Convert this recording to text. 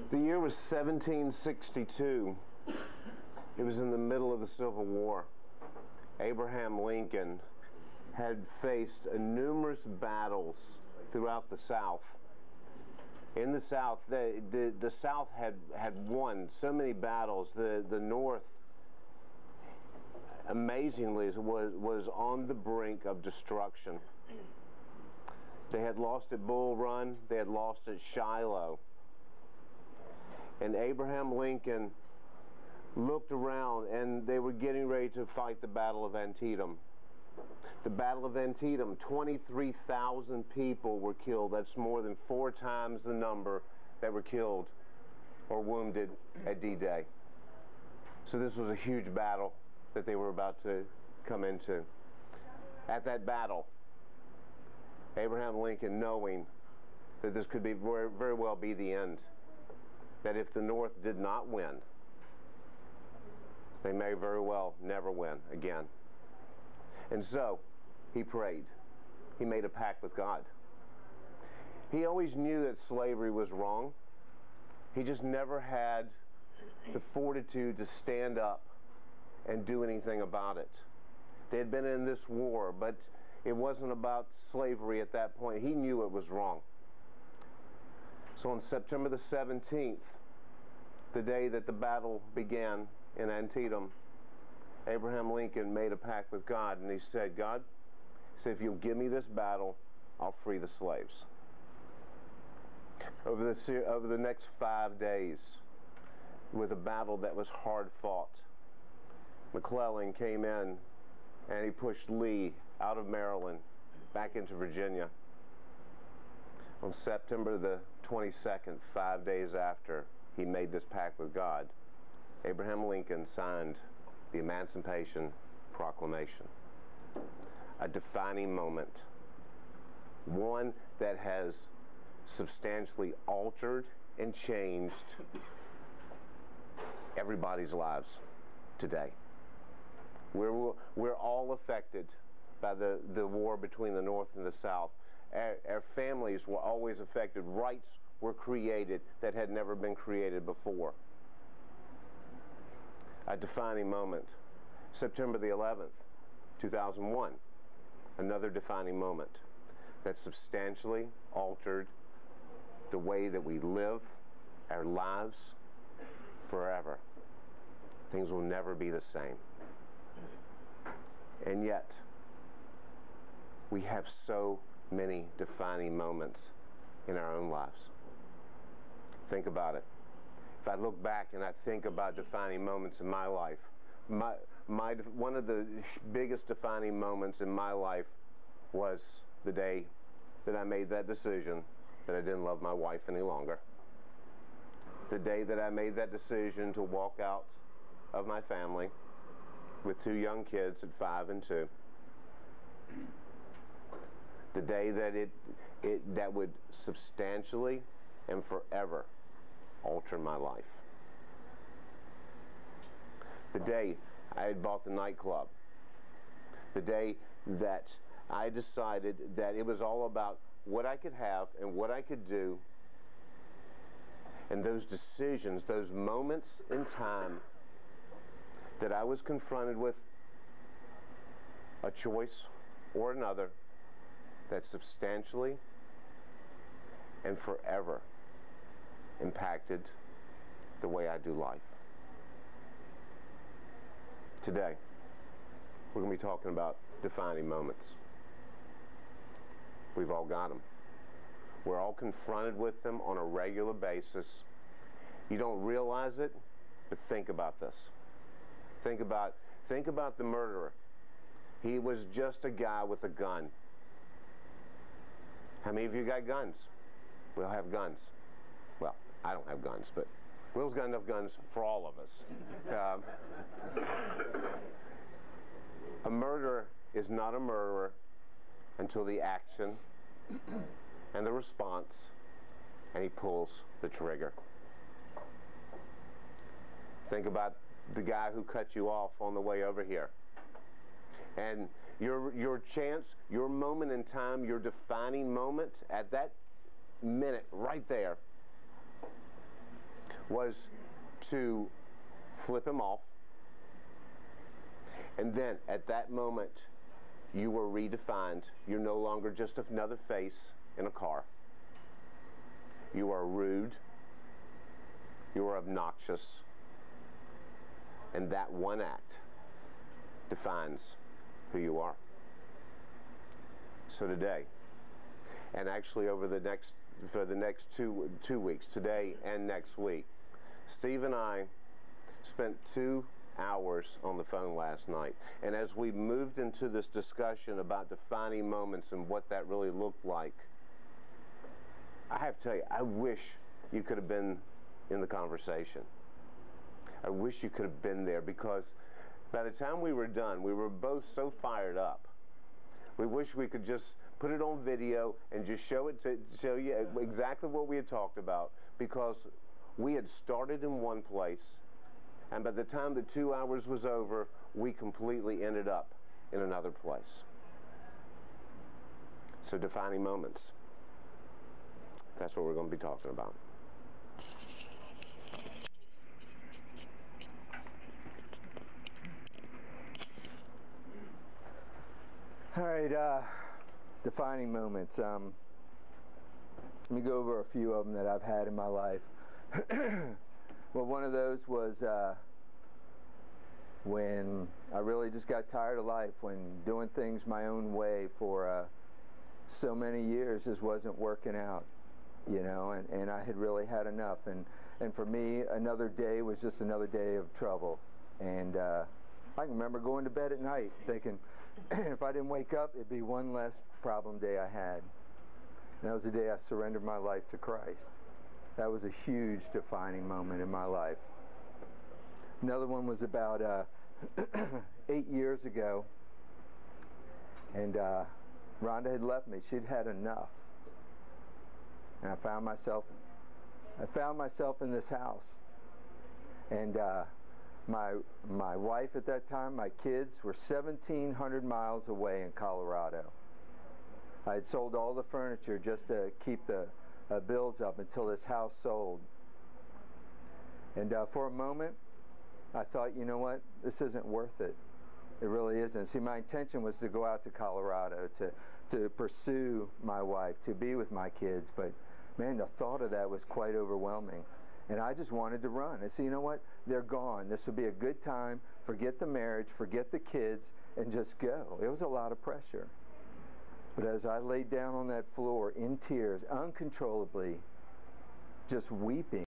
The year was 1762. It was in the middle of the Civil War. Abraham Lincoln had faced numerous battles throughout the South. In the South, the South had won so many battles. The North, amazingly, was on the brink of destruction. They had lost at Bull Run. They had lost at Shiloh. And Abraham Lincoln looked around, and they were getting ready to fight the Battle of Antietam. The Battle of Antietam, 23,000 people were killed. That's more than 4 times the number that were killed or wounded at D-Day. So this was a huge battle that they were about to come into. At that battle, Abraham Lincoln, knowing that this could be very well be the end, that if the North did not win, they may very well never win again. And so he prayed. He made a pact with God. He always knew that slavery was wrong. He just never had the fortitude to stand up and do anything about it. They had been in this war, but it wasn't about slavery at that point. He knew it was wrong. So on September the 17th, the day that the battle began in Antietam, Abraham Lincoln made a pact with God, and he said, God, if you'll give me this battle, I'll free the slaves. Over the next 5 days, with a battle that was hard fought, McClellan came in and he pushed Lee out of Maryland back into Virginia. On September the 22nd, 5 days after he made this pact with God, Abraham Lincoln signed the Emancipation Proclamation. A defining moment. One that has substantially altered and changed everybody's lives today. We're all affected by the war between the North and the South. Our families were always affected. Rights were created that had never been created before. A defining moment. September the 11th, 2001. Another defining moment that substantially altered the way that we live our lives forever. Things will never be the same. And yet, we have so many defining moments in our own lives. Think about it. If I look back and I think about defining moments in my life, one of the biggest defining moments in my life was the day that I made that decision that I didn't love my wife any longer. The day that I made that decision to walk out of my family with 2 young kids at 5 and 2. The day that that would substantially and forever alter my life. The day I had bought the nightclub. The day that I decided that it was all about what I could have and what I could do. And those decisions, those moments in time that I was confronted with a choice or another that substantially and forever impacted the way I do life. Today, we're going to be talking about defining moments. We've all got them. We're all confronted with them on a regular basis. You don't realize it, but think about this. Think about the murderer. He was just a guy with a gun. How many of you got guns? We all have guns. Well, I don't have guns, but Will's got enough guns for all of us. A murderer is not a murderer until the action and the response, and he pulls the trigger. Think about the guy who cut you off on the way over here. And your chance, your moment in time, your defining moment, at that minute right there, was to flip him off. And then at that moment, you were redefined. You're no longer just another face in a car. You are rude. You are obnoxious. And that one act defines who you are. So today, and actually over the next, for the next two weeks, today and next week, Steve and I spent 2 hours on the phone last night. And as we moved into this discussion about defining moments and what that really looked like, I have to tell you, I wish you could have been in the conversation. I wish you could have been there, because by the time we were done, we were both so fired up. We wish we could just put it on video and just show it to show you exactly what we had talked about, because we had started in one place, and by the time the 2 hours was over, we completely ended up in another place. So defining moments. That's what we're going to be talking about. All right, defining moments. Let me go over a few of them that I've had in my life. Well, one of those was when I really just got tired of life, when doing things my own way for so many years just wasn't working out, you know, and I had really had enough. And for me, another day was just another day of trouble. And I can remember going to bed at night thinking, if I didn't wake up, it'd be one less problem day I had. And that was the day I surrendered my life to Christ. That was a huge defining moment in my life. Another one was about 8 years ago, and Rhonda had left me. She'd had enough. And I found myself in this house. And my wife at that time, my kids were 1,700 miles away in Colorado. I had sold all the furniture just to keep the bills up until this house sold. And for a moment, I thought, you know what, this isn't worth it. It really isn't. See, my intention was to go out to Colorado to pursue my wife, to be with my kids, but man, the thought of that was quite overwhelming. And I just wanted to run. I said, you know what, they're gone. This would be a good time. Forget the marriage, forget the kids, and just go. It was a lot of pressure. But as I laid down on that floor in tears, uncontrollably, just weeping,